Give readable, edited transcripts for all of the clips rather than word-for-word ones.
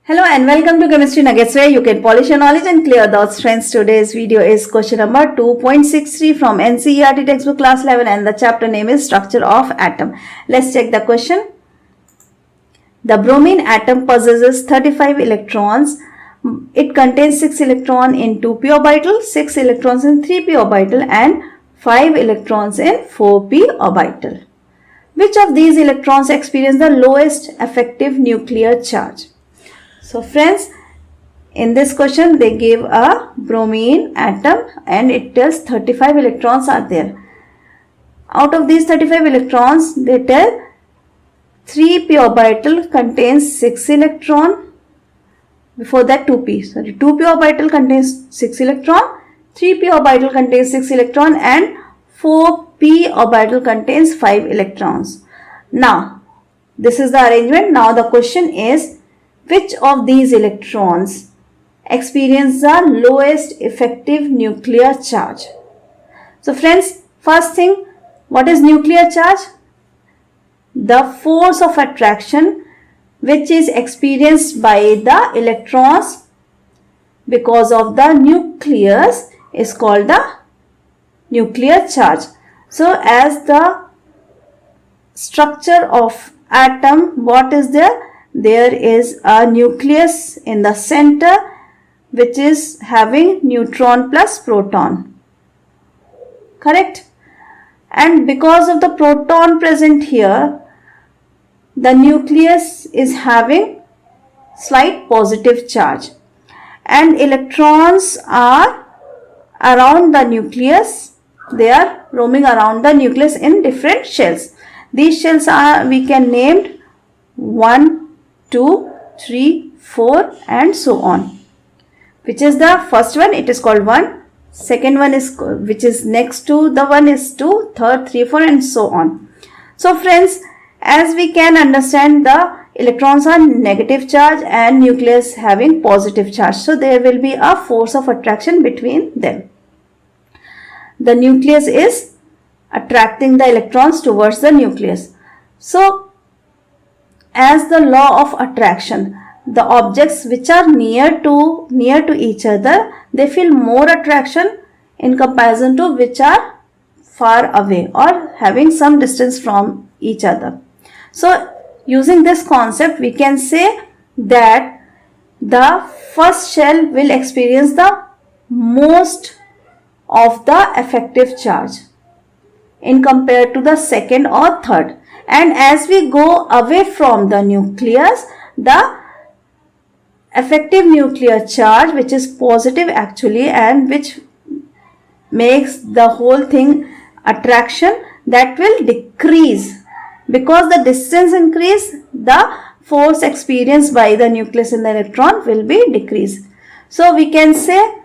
Hello and welcome to Chemistry Nuggets, where you can polish your knowledge and clear thoughts. Friends, today's video is question number 2.63 from NCERT textbook class 11 and the chapter name is Structure of Atom. Let's check the question. The bromine atom possesses 35 electrons. It contains 6 electrons in 2p orbital, 6 electrons in 3p orbital and 5 electrons in 4p orbital. Which of these electrons experience the lowest effective nuclear charge? So friends, in this question they gave a bromine atom and it tells 35 electrons are there. Out of these 35 electrons, they tell 3p orbital contains 6 electron. Before that 2p orbital contains 6 electron, 3p orbital contains 6 electron and 4p orbital contains 5 electrons. Now, this is the arrangement. Now the question is, which of these electrons experience the lowest effective nuclear charge? So friends, first thing, what is nuclear charge? The force of attraction which is experienced by the electrons because of the nucleus is called the nuclear charge. So as the structure of atom, what is there? There is a nucleus in the center which is having neutron plus proton. Correct? And because of the proton present here, the nucleus is having slight positive charge. And electrons are around the nucleus. They are roaming around the nucleus in different shells. These shells are, we can name 1, 2, 3, 4 and so on. Which is the first one? It is called 1. Second one is, which is next to the 1 is 2, third 3, 4 and so on. So friends, as we can understand, the electrons are negative charge and nucleus having positive charge. So there will be a force of attraction between them. The nucleus is attracting the electrons towards the nucleus. So as the law of attraction, the objects which are near to each other, they feel more attraction in comparison to which are far away or having some distance from each other. So using this concept, we can say that the first shell will experience the most of the effective charge in compared to the second or third. And as we go away from the nucleus, the effective nuclear charge, which is positive actually and which makes the whole thing attraction, that will decrease. Because the distance increase, the force experienced by the nucleus in the electron will be decreased. So we can say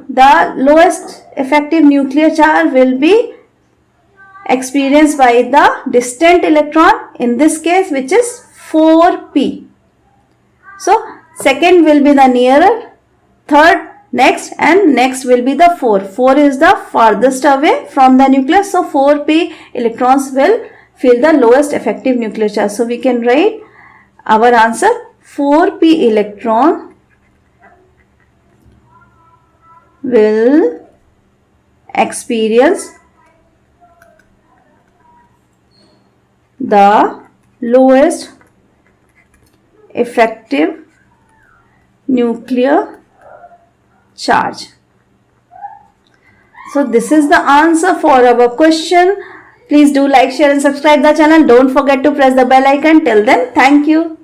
the lowest effective nuclear charge will be experienced by the distant electron, in this case which is 4p. So second will be the nearer, third next and next will be the 4. 4 is the farthest away from the nucleus. So 4p electrons will feel the lowest effective nuclear charge. So we can write our answer, 4p electron will experience the lowest effective nuclear charge. So this is the answer for our question. Please do like, share and subscribe the channel. Don't forget to press the bell icon. Till then, thank you.